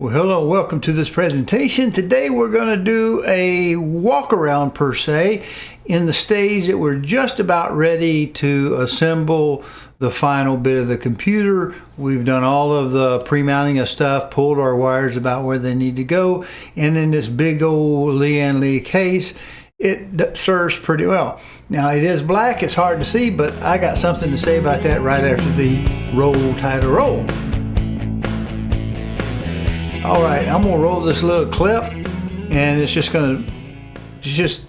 Well, hello, welcome to this presentation. Today we're going to do a walk around per se in the stage that we're just about ready to assemble the final bit of the computer. We've done all of the pre-mounting of stuff, pulled our wires about where they need to go, and in this big old Lian case, it serves pretty well. Now it is black, it's hard to see, but I got something to say about that right after the roll title roll. All right, I'm gonna roll this little clip, and it's just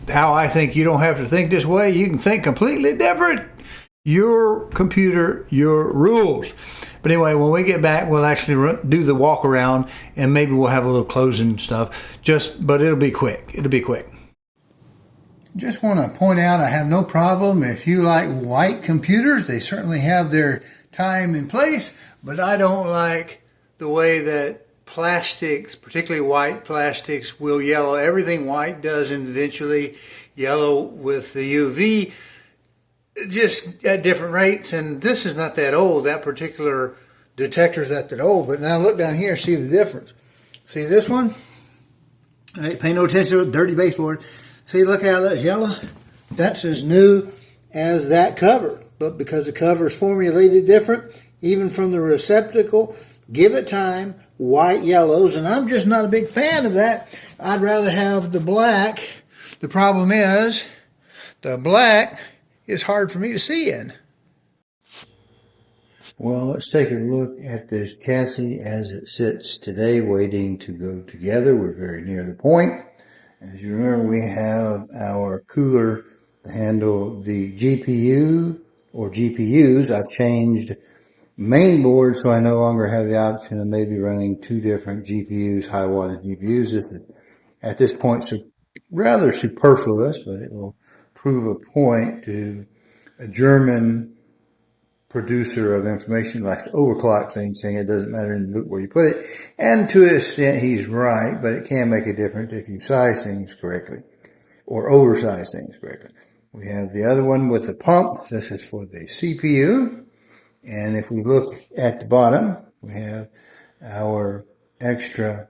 how I think. You don't have to think this way. You can think completely different. Your computer, your rules. But anyway, when we get back, we'll actually do the walk around, and maybe we'll have a little closing stuff. But it'll be quick. It'll be quick. Just want to point out, I have no problem if you like white computers. They certainly have their time and place, but I don't like the way that plastics, particularly white plastics, will yellow. Everything white does eventually yellow with the UV, just at different rates. And this is not that old. That particular detector is not that old. But now look down here, see the difference. See this one? All right, pay no attention to the dirty baseboard. See, look how that's yellow. That's as new as that cover. But because the cover is formulated different, even from the receptacle, give it time, white yellows, and I'm just not a big fan of that. I'd rather have the black. The problem is, the black is hard for me to see in. Well, let's take a look at this chassis as it sits today, waiting to go together. We're very near the point. As you remember, we have our cooler to handle the GPU or GPUs. I've changed main board, so I no longer have the option of maybe running two different GPUs, high wattage GPUs. At this point, it's rather superfluous, but it will prove a point to a German producer of information, likes to overclock things, saying it doesn't matter where you put it. And to an extent, he's right, but it can make a difference if you size things correctly or oversize things correctly. We have the other one with the pump. This is for the CPU. And if we look at the bottom, we have our extra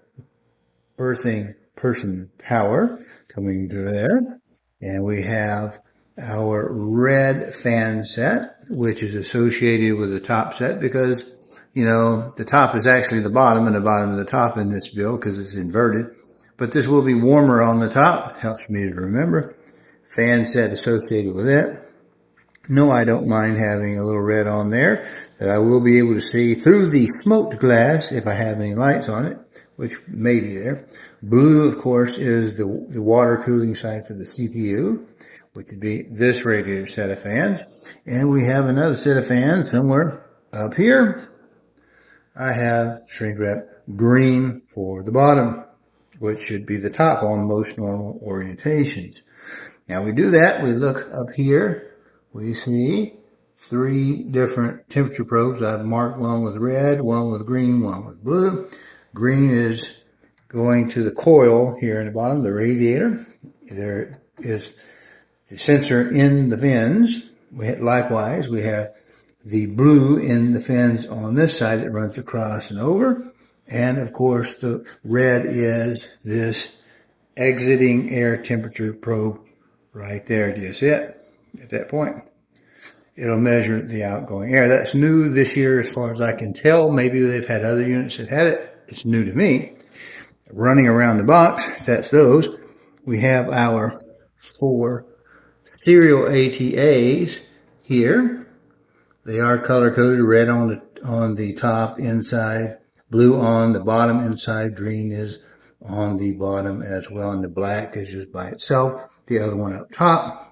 earthing person power coming through there. And we have our red fan set, which is associated with the top set because, you know, the top is actually the bottom and the bottom of the top in this build because it's inverted. But this will be warmer on the top. Helps me to remember. Fan set associated with it. No, I don't mind having a little red on there that I will be able to see through the smoked glass if I have any lights on it, which may be there. Blue, of course, is the water cooling side for the CPU, which would be this radiator set of fans. And we have another set of fans somewhere up here. I have shrink wrap green for the bottom, which should be the top on most normal orientations. Now we do that, we look up here. We see three different temperature probes. I've marked one with red, one with green, one with blue. Green is going to the coil here in the bottom, the radiator. There is the sensor in the fins. Likewise, we have the blue in the fins on this side that runs across and over. And of course, the red is this exiting air temperature probe right there. Do you see it? At that point, it'll measure the outgoing air. That's new this year as far as I can tell. Maybe they've had other units that had it. It's new to me. Running around the box, that's those. We have our 4 serial ATAs here. They are color-coded, red on the top inside, blue on the bottom inside, green is on the bottom as well, and the black is just by itself. The other one up top.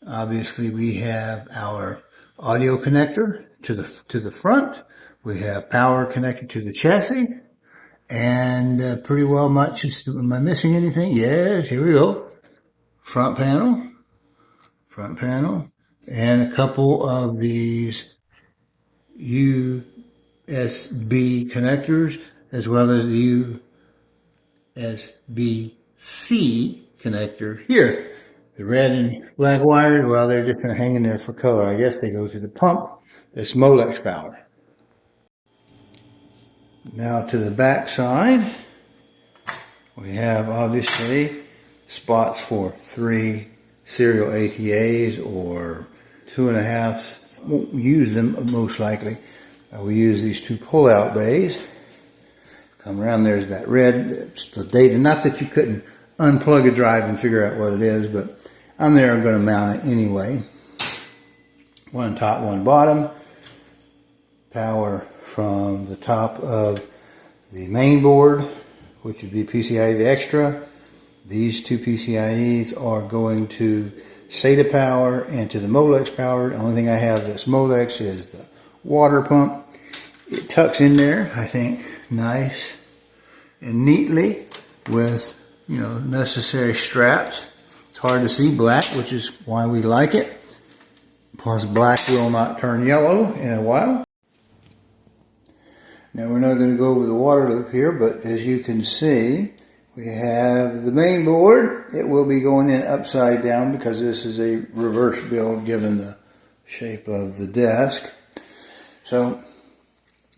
Obviously, we have our audio connector to the front. We have power connected to the chassis. And pretty well much. Am I missing anything? Yes, here we go. Front panel. And a couple of these USB connectors, as well as the USB-C connector here. The red and black wires, well, they're just kind of hanging there for color. I guess they go to the pump. That's Molex power. Now to the back side, we have obviously spots for 3 serial ATAs or 2.5. Won't use them most likely. We use these 2 pull-out bays. Come around, there's that red. It's the data. Not that you couldn't unplug a drive and figure out what it is, but I'm there. I'm going to mount it anyway. 1 top, 1 bottom. Power from the top of the main board, which would be PCIe the extra. These 2 PCIes are going to SATA power and to the Molex power. The only thing I have that's Molex is the water pump. It tucks in there, I think, nice and neatly with, necessary straps. It's hard to see black, which is why we like it. Plus, black will not turn yellow in a while. Now, we're not going to go over the water loop here, but as you can see, we have the main board. It will be going in upside down because this is a reverse build given the shape of the desk. So,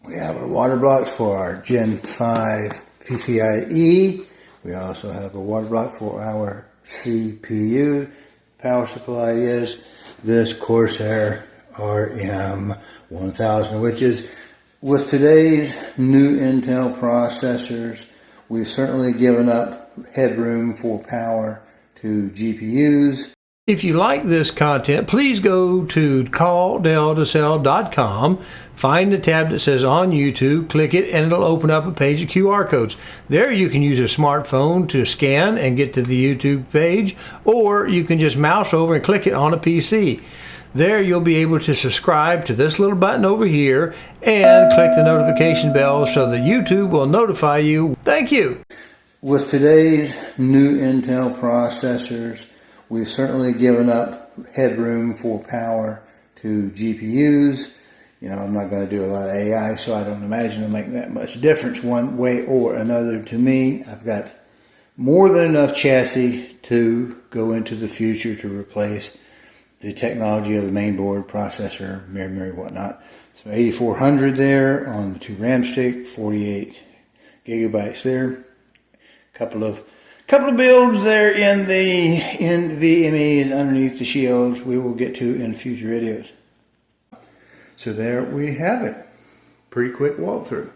we have our water blocks for our Gen 5 PCIe. We also have a water block for our CPU. Power supply is this Corsair RM1000, which is, with today's new Intel processors, we've certainly given up headroom for power to GPUs. If you like this content, please go to calldeltosell.com, find the tab that says on YouTube, click it, and it'll open up a page of QR codes. There you can use a smartphone to scan and get to the YouTube page, or you can just mouse over and click it on a PC. There you'll be able to subscribe to this little button over here and click the notification bell so that YouTube will notify you. Thank you. With today's new Intel processors, we've certainly given up headroom for power to GPUs. I'm not going to do a lot of AI, so I don't imagine it'll make that much difference one way or another to me. I've got more than enough chassis to go into the future to replace the technology of the main board, processor, memory, whatnot. So 8400 there on the 2 RAM stick, 48 gigabytes there. Couple of builds there in the NVMe's underneath the shields we will get to in future videos. So there we have it. Pretty quick walkthrough.